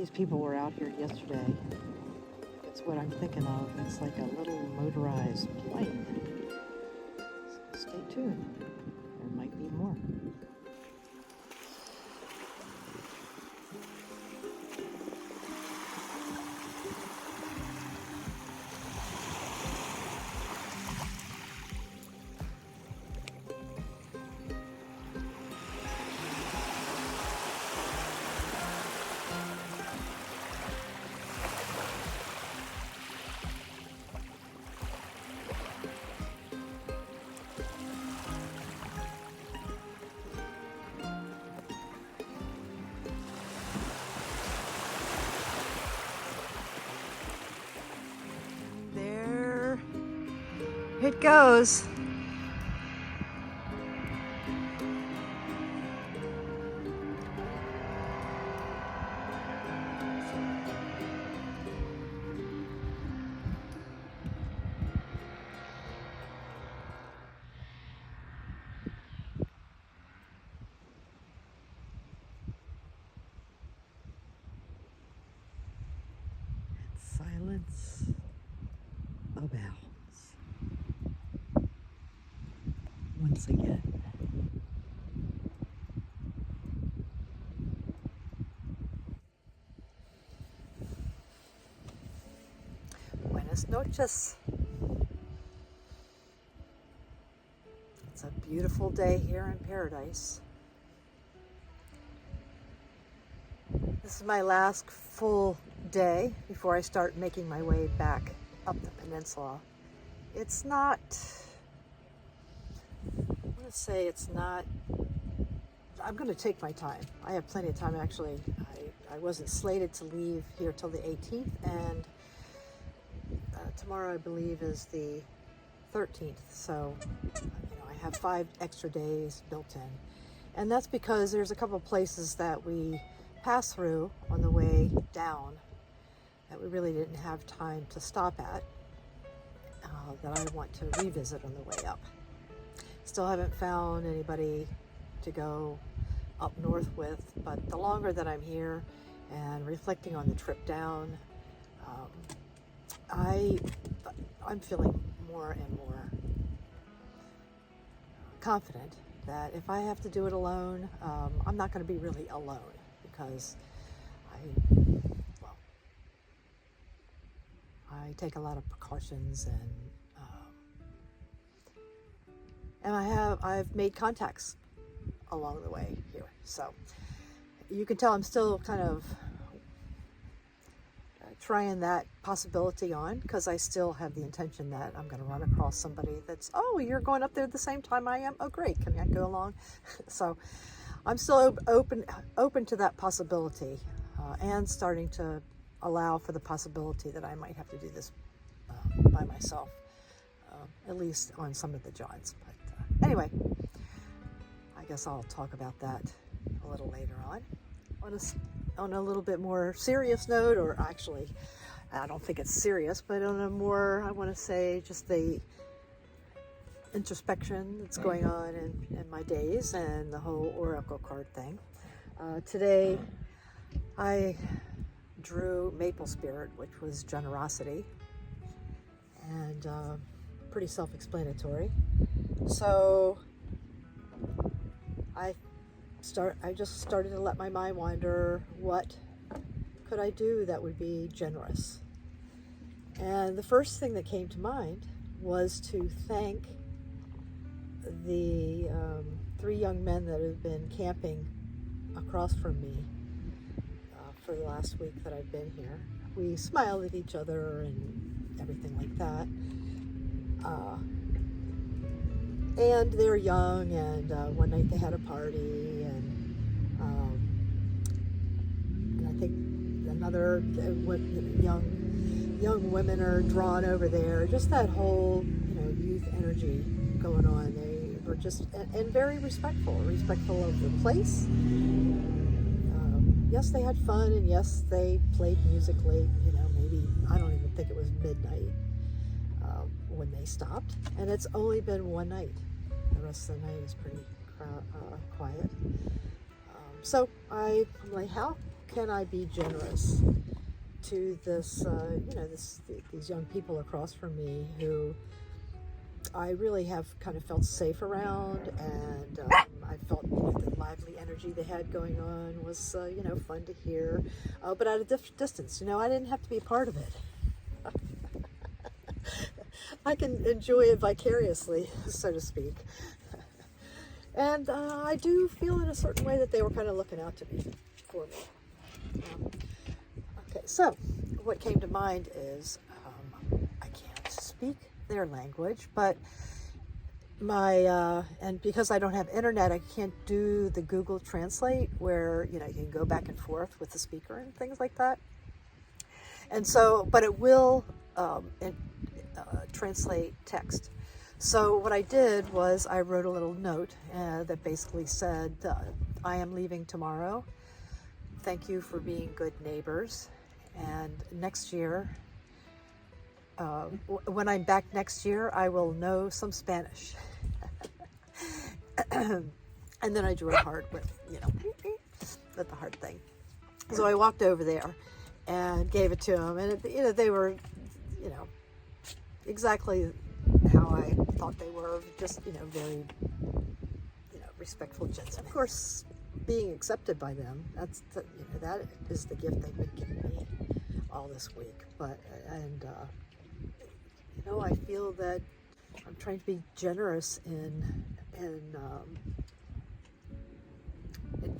These people were out here yesterday. That's what I'm thinking of. It's like a little motorized plane. So stay tuned. There might be more. There it goes. Silence abounds once again. Buenas noches. It's a beautiful day here in paradise. This is my last full day before I start making my way back up the peninsula. It's not, I'm going to take my time. I have plenty of time actually. I wasn't slated to leave here till the 18th, and tomorrow I believe is the 13th. So, I have 5 extra days built in. And that's because there's a couple of places that we passed through on the way down that we really didn't have time to stop at, that I want to revisit on the way up. Still haven't found anybody to go up north with, but the longer that I'm here and reflecting on the trip down, I'm feeling more and more confident that if I have to do it alone, I'm not going to be really alone, because I take a lot of precautions, and I've made contacts along the way here. So you can tell I'm still kind of trying that possibility on, because I still have the intention that I'm going to run across somebody that's, oh, you're going up there at the same time I am? Oh, great. Can I go along? So I'm still open to that possibility, and starting to allow for the possibility that I might have to do this by myself, at least on some of the joints. But anyway, I guess I'll talk about that a little later on. On a little bit more serious note, or actually, I don't think it's serious, but on a more, I want to say, just the introspection that's going on in my days and the whole oracle card thing. Today, I drew Maple Spirit, which was generosity, and pretty self-explanatory. So I just started to let my mind wander. What could I do that would be generous? And the first thing that came to mind was to thank the 3 young men that have been camping across from me for the last week that I've been here. We smiled at each other and everything like that. And they're young, and one night they had a party, and I think another young women are drawn over there. Just that whole youth energy going on. They were just and very respectful of the place. Yes, they had fun, and yes, they played music late. Maybe, I don't even think it was midnight when they stopped, and it's only been one night. The rest of the night is pretty quiet. So I'm like, how can I be generous to this, these young people across from me who I really have kind of felt safe around, and I felt the lively energy they had going on was, fun to hear, but at a distance. I didn't have to be a part of it. I can enjoy it vicariously, so to speak. And I do feel in a certain way that they were kind of looking out to me, for me. Okay, so what came to mind is I can't speak their language, but and because I don't have internet, I can't do the Google Translate where, you can go back and forth with the speaker and things like that. And so, but it will translate text. So what I did was I wrote a little note that basically said, I am leaving tomorrow. Thank you for being good neighbors. And next year, when I'm back next year, I will know some Spanish. And then I drew a heart with, with the heart thing. So I walked over there and gave it to them. And, they were, exactly how I thought they were, just, very, respectful gentlemen. Of course, being accepted by them, that is the gift they've been giving me all this week. But, and, I feel that I'm trying to be generous in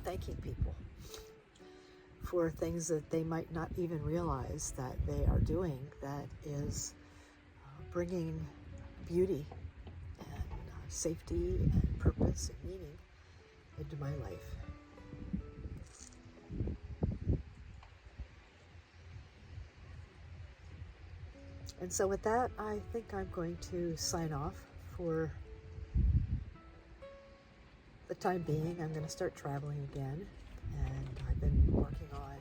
thanking people for things that they might not even realize that they are doing, that is bringing beauty and safety and purpose and meaning into my life. And so with that, I think I'm going to sign off for the time being. I'm going to start traveling again, and I've been working on,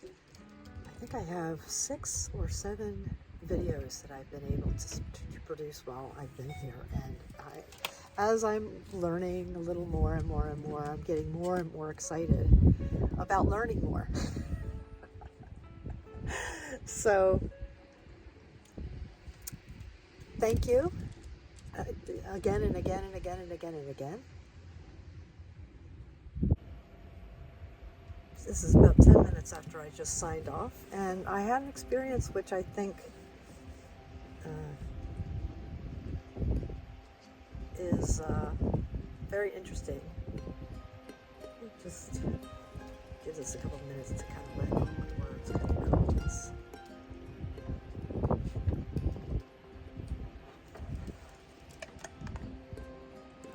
I think I have 6 or 7 videos that I've been able to produce while I've been here. And as I'm learning a little more and more and more, I'm getting more and more excited about learning more. So thank you again and again and again and again and again. This is about 10 minutes after I just signed off, and I had an experience which I think is very interesting. It just gives us a couple of minutes to kind of let all my words kind of come to us.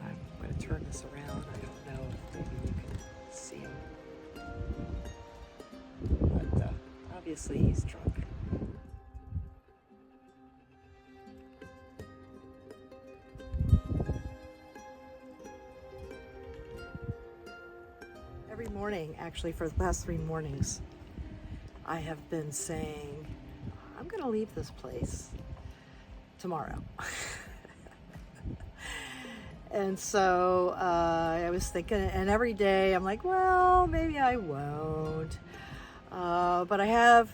I'm going to turn this around. I don't know if maybe you can see him. But obviously he's drunk. Every morning, actually for the past 3 mornings, I have been saying, I'm going to leave this place tomorrow. And so I was thinking, and every day I'm like, well, maybe I won't. But I have,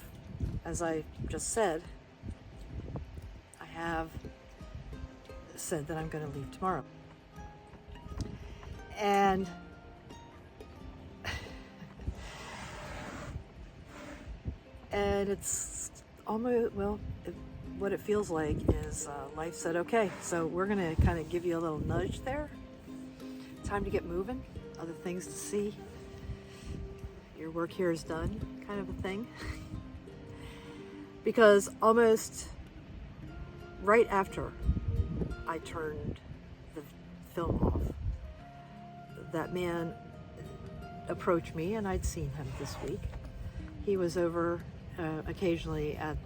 as I just said, I have said that I'm going to leave tomorrow. And it's almost, well, what it feels like is life said, okay, so we're going to kind of give you a little nudge there. Time to get moving, other things to see. Your work here is done, kind of a thing. Because almost right after I turned the film off, that man approached me, and I'd seen him this week. He was over occasionally at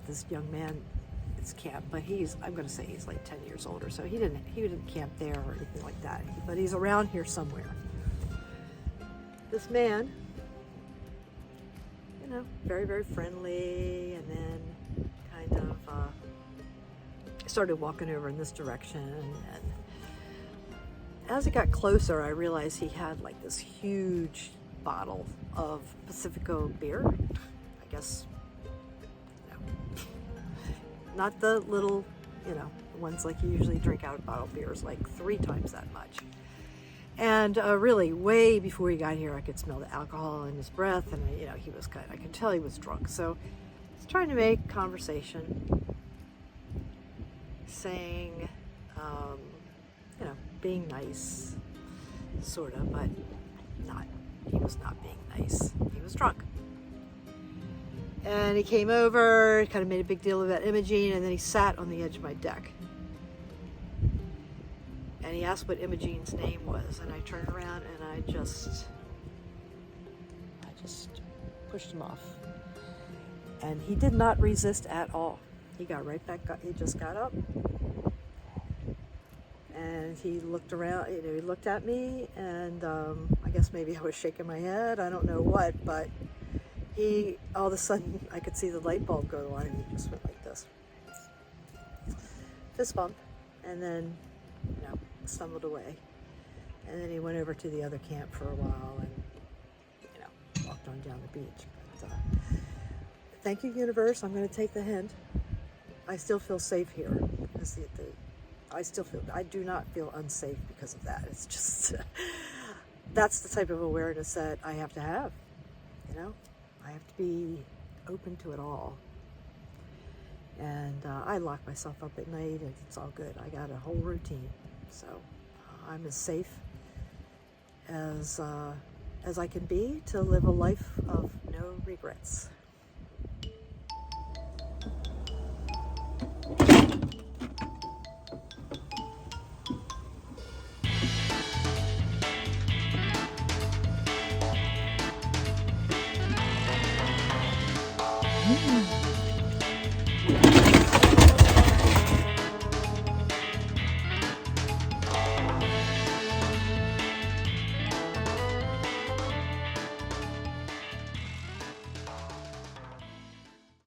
this young man's camp, but I'm going to say he's like 10 years older, so he didn't camp there or anything like that, but he's around here somewhere. This man, very, very friendly, and then kind of started walking over in this direction, and as it got closer, I realized he had like this huge bottle of Pacifico beer. I guess, not the little, ones like you usually drink out of bottled beers, like 3 times that much. And really, way before he got here, I could smell the alcohol in his breath, and he was I could tell he was drunk. So he's trying to make conversation, saying, being nice, sort of, but not. He was not being nice. He was drunk. And he came over, kind of made a big deal about Imogene, and then he sat on the edge of my deck. And he asked what Imogene's name was, and I turned around and I just pushed him off. And he did not resist at all. He got right back up. He just got up. And he looked around, he looked at me, and I guess maybe I was shaking my head, I don't know what, but all of a sudden, I could see the light bulb go on, and he just went like this. Fist bump, and then, stumbled away. And then he went over to the other camp for a while, and, walked on down the beach. But, thank you, universe, I'm going to take the hint. I still feel safe here. I do not feel unsafe because of that. It's just, that's the type of awareness that I have to have, I have to be open to it all. And I lock myself up at night, and it's all good. I got a whole routine. So I'm as safe as I can be to live a life of no regrets.